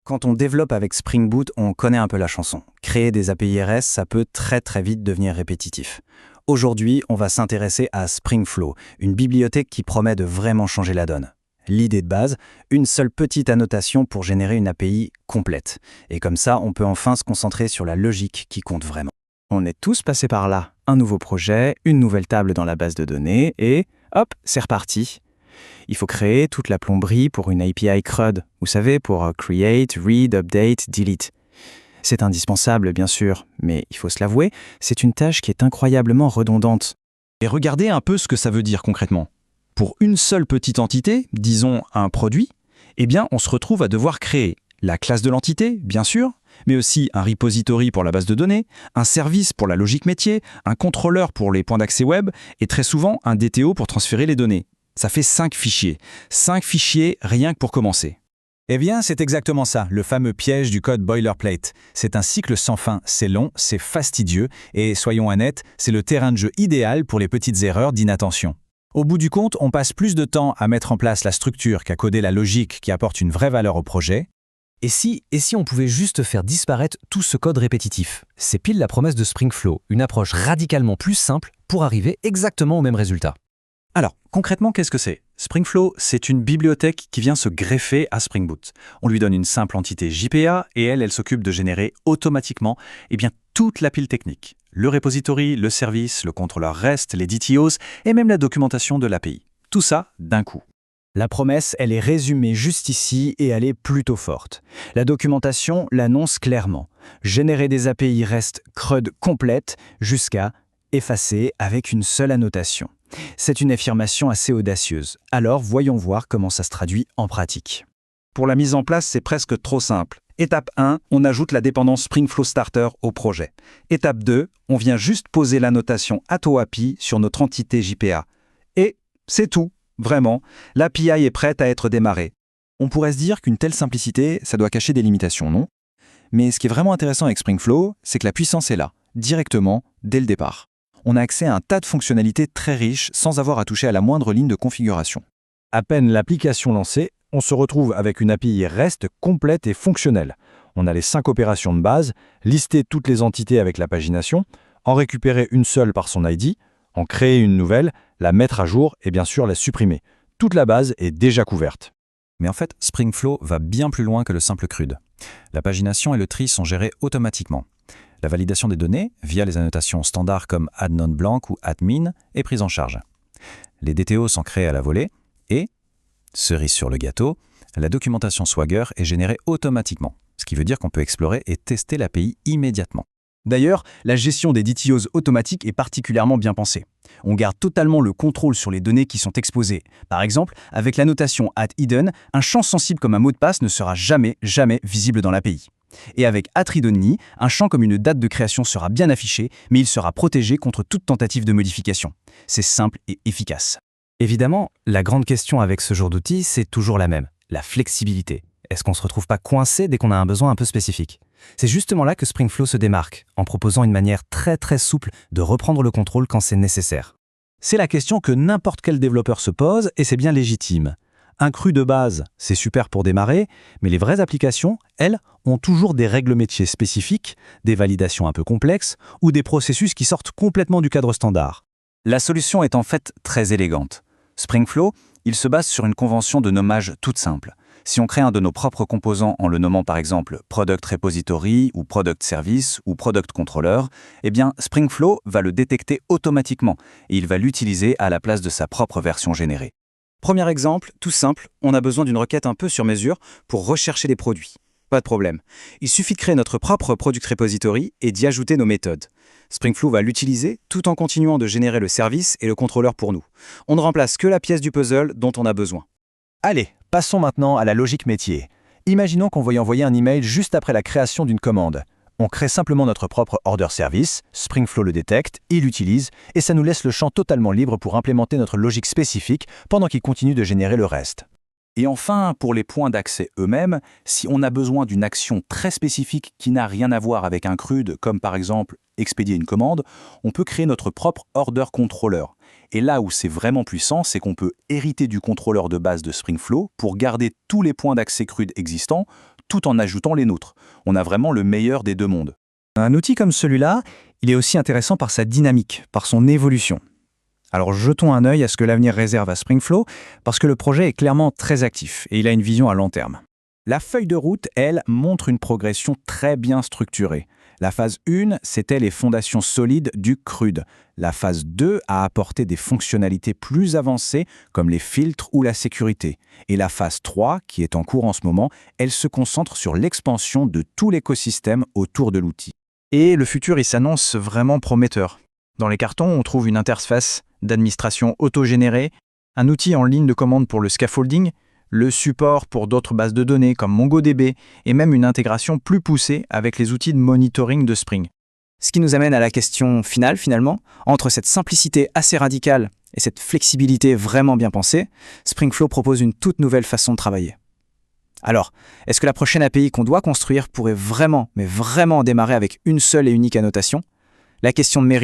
Quand on développe avec Spring Boot, on connaît un peu la chanson. Créer des API REST, ça peut très vite devenir répétitif. Aujourd'hui, on va s'intéresser à SpringFlow, une bibliothèque qui promet de vraiment changer la donne. L'idée de base, une seule petite annotation pour générer une API complète. Et comme ça, on peut enfin se concentrer sur la logique qui compte vraiment. On est tous passés par là. Un nouveau projet, une nouvelle table dans la base de données et hop, c'est reparti. Il faut créer toute la plomberie pour une API CRUD, vous savez, pour Create, Read, Update, Delete. C'est indispensable, bien sûr, mais il faut se l'avouer, c'est une tâche qui est incroyablement redondante. Et regardez un peu ce que ça veut dire concrètement. Pour une seule petite entité, disons un produit, eh bien on se retrouve à devoir créer la classe de l'entité, bien sûr, mais aussi un repository pour la base de données, un service pour la logique métier, un contrôleur pour les points d'accès web et très souvent un DTO pour transférer les données. Ça fait 5 fichiers. 5 fichiers rien que pour commencer. Eh bien, c'est exactement ça, le fameux piège du code boilerplate. C'est un cycle sans fin, c'est long, c'est fastidieux, et soyons honnêtes, c'est le terrain de jeu idéal pour les petites erreurs d'inattention. Au bout du compte, on passe plus de temps à mettre en place la structure qu'à coder la logique qui apporte une vraie valeur au projet. Et si on pouvait juste faire disparaître tout ce code répétitif? C'est pile la promesse de SpringFlow, une approche radicalement plus simple pour arriver exactement au même résultat. Alors, concrètement, qu'est-ce que c'est? SpringFlow, c'est une bibliothèque qui vient se greffer à Spring Boot. On lui donne une simple entité JPA et elle s'occupe de générer automatiquement toute la pile technique. Le repository, le service, le contrôleur REST, les DTOs et même la documentation de l'API. Tout ça d'un coup. La promesse, elle est résumée juste ici et elle est plutôt forte. La documentation l'annonce clairement. Générer des API REST CRUD complètes jusqu'à effacer avec une seule annotation. C'est une affirmation assez audacieuse. Alors, voyons voir comment ça se traduit en pratique. Pour la mise en place, c'est presque trop simple. Étape 1, on ajoute la dépendance SpringFlow Starter au projet. Étape 2, on vient juste poser l'annotation AtoAPI sur notre entité JPA. Et c'est tout, vraiment. L'API est prête à être démarrée. On pourrait se dire qu'une telle simplicité, ça doit cacher des limitations, non? Mais ce qui est vraiment intéressant avec SpringFlow, c'est que la puissance est là, directement, dès le départ. On a accès à un tas de fonctionnalités très riches sans avoir à toucher à la moindre ligne de configuration. À peine l'application lancée, on se retrouve avec une API REST complète et fonctionnelle. On a les 5 opérations de base, lister toutes les entités avec la pagination, en récupérer une seule par son ID, en créer une nouvelle, la mettre à jour et bien sûr la supprimer. Toute la base est déjà couverte. Mais en fait, SpringFlow va bien plus loin que le simple CRUD. La pagination et le tri sont gérés automatiquement. La validation des données, via les annotations standards comme add_non_blank ou add_min, est prise en charge. Les DTO sont créés à la volée et, cerise sur le gâteau, la documentation Swagger est générée automatiquement, ce qui veut dire qu'on peut explorer et tester l'API immédiatement. D'ailleurs, la gestion des DTOs automatiques est particulièrement bien pensée. On garde totalement le contrôle sur les données qui sont exposées. Par exemple, avec l'annotation @hidden, un champ sensible comme un mot de passe ne sera jamais visible dans l'API. Et avec @read_only, un champ comme une date de création sera bien affiché, mais il sera protégé contre toute tentative de modification. C'est simple et efficace. Évidemment, la grande question avec ce genre d'outil, c'est toujours la même, la flexibilité. Est-ce qu'on ne se retrouve pas coincé dès qu'on a un besoin un peu spécifique? C'est justement là que SpringFlow se démarque, en proposant une manière très souple de reprendre le contrôle quand c'est nécessaire. C'est la question que n'importe quel développeur se pose et c'est bien légitime. Un CRUD de base, c'est super pour démarrer, mais les vraies applications, elles, ont toujours des règles métiers spécifiques, des validations un peu complexes ou des processus qui sortent complètement du cadre standard. La solution est en fait très élégante. SpringFlow, il se base sur une convention de nommage toute simple. Si on crée un de nos propres composants en le nommant par exemple Product Repository ou Product Service ou Product Controller, eh bien SpringFlow va le détecter automatiquement et il va l'utiliser à la place de sa propre version générée. Premier exemple, tout simple, on a besoin d'une requête un peu sur mesure pour rechercher des produits. Pas de problème. Il suffit de créer notre propre Product Repository et d'y ajouter nos méthodes. SpringFlow va l'utiliser tout en continuant de générer le service et le contrôleur pour nous. On ne remplace que la pièce du puzzle dont on a besoin. Allez, passons maintenant à la logique métier. Imaginons qu'on veuille envoyer un email juste après la création d'une commande. On crée simplement notre propre order service, SpringFlow le détecte, il l'utilise, et ça nous laisse le champ totalement libre pour implémenter notre logique spécifique pendant qu'il continue de générer le reste. Et enfin, pour les points d'accès eux-mêmes, si on a besoin d'une action très spécifique qui n'a rien à voir avec un CRUD, comme par exemple expédier une commande, on peut créer notre propre order controller. Et là où c'est vraiment puissant, c'est qu'on peut hériter du contrôleur de base de SpringFlow pour garder tous les points d'accès CRUD existants, tout en ajoutant les nôtres. On a vraiment le meilleur des deux mondes. Un outil comme celui-là, il est aussi intéressant par sa dynamique, par son évolution. Alors jetons un œil à ce que l'avenir réserve à SpringFlow, parce que le projet est clairement très actif et il a une vision à long terme. La feuille de route, elle, montre une progression très bien structurée. La phase 1, c'était les fondations solides du CRUD. La phase 2 a apporté des fonctionnalités plus avancées comme les filtres ou la sécurité. Et la phase 3, qui est en cours en ce moment, elle se concentre sur l'expansion de tout l'écosystème autour de l'outil. Et le futur, il s'annonce vraiment prometteur. Dans les cartons, on trouve une interface d'administration autogénérée, un outil en ligne de commande pour le scaffolding, le support pour d'autres bases de données comme MongoDB et même une intégration plus poussée avec les outils de monitoring de Spring. Ce qui nous amène à la question finale finalement, entre cette simplicité assez radicale et cette flexibilité vraiment bien pensée, SpringFlow propose une toute nouvelle façon de travailler. Alors, est-ce que la prochaine API qu'on doit construire pourrait vraiment, mais vraiment démarrer avec une seule et unique annotation ? La question de mérite